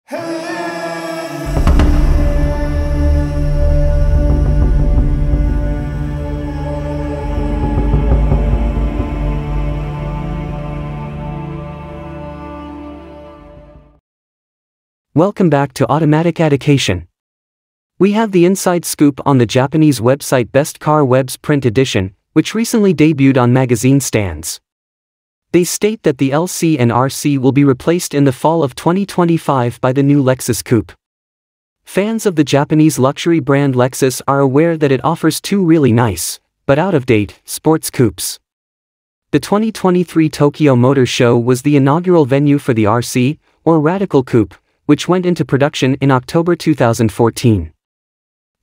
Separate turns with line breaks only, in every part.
Welcome back to Automatic Education. We have the inside scoop on the Japanese website Best Car Web's print edition, which recently debuted on magazine stands. They state that the LC and RC will be replaced in the fall of 2025 by the new Lexus Coupe. Fans of the Japanese luxury brand Lexus are aware that it offers two really nice, but out-of-date, sports coupes. The 2023 Tokyo Motor Show was the inaugural venue for the RC, or Radical Coupe, which went into production in October 2014.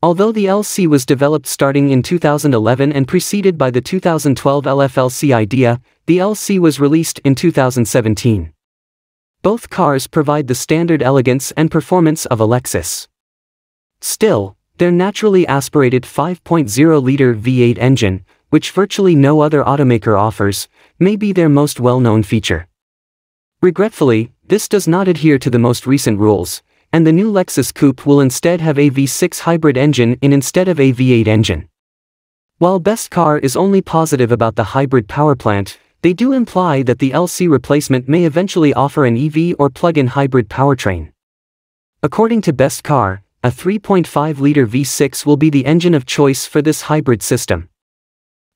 Although the LC was developed starting in 2011 and preceded by the 2012 LFLC idea, the LC was released in 2017. Both cars provide the standard elegance and performance of a Lexus. Still, their naturally aspirated 5.0-liter V8 engine, which virtually no other automaker offers, may be their most well-known feature. Regretfully, this does not adhere to the most recent rules, and the new Lexus Coupe will instead have a V6 hybrid engine instead of a V8 engine. While Best Car is only positive about the hybrid powerplant, they do imply that the LC replacement may eventually offer an EV or plug-in hybrid powertrain. According to Best Car, a 3.5-liter V6 will be the engine of choice for this hybrid system.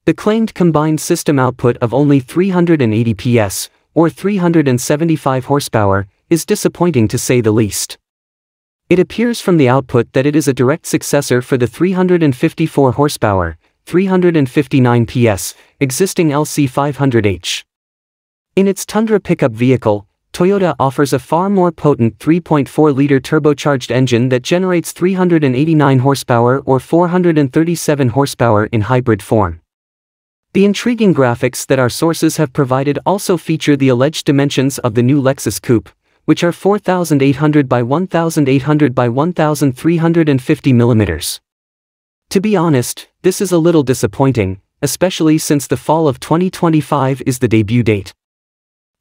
The claimed combined system output of only 380 PS, or 375 horsepower, is disappointing to say the least. It appears from the output that it is a direct successor for the 354 horsepower, 359 PS, existing LC500H. In its Tundra pickup vehicle, Toyota offers a far more potent 3.4-liter turbocharged engine that generates 389 horsepower or 437 horsepower in hybrid form. The intriguing graphics that our sources have provided also feature the alleged dimensions of the new Lexus Coupe, which are 4,800 by 1,800 by 1,350 millimeters. To be honest, this is a little disappointing, especially since the fall of 2025 is the debut date.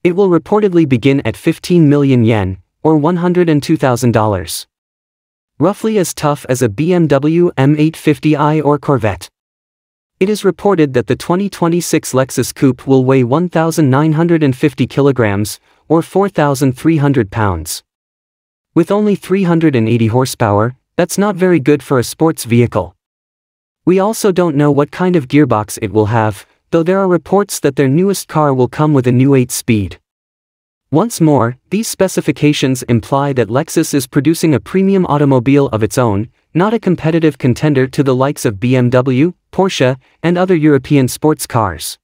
It will reportedly begin at 15 million yen, or $102,000. Roughly as tough as a BMW M850i or Corvette. It is reported that the 2026 Lexus Coupe will weigh 1,950 kilograms, or 4,300 pounds. With only 380 horsepower, that's not very good for a sports vehicle. We also don't know what kind of gearbox it will have, though there are reports that their newest car will come with a new 8-speed. Once more, these specifications imply that Lexus is producing a premium automobile of its own, not a competitive contender to the likes of BMW, Porsche, and other European sports cars.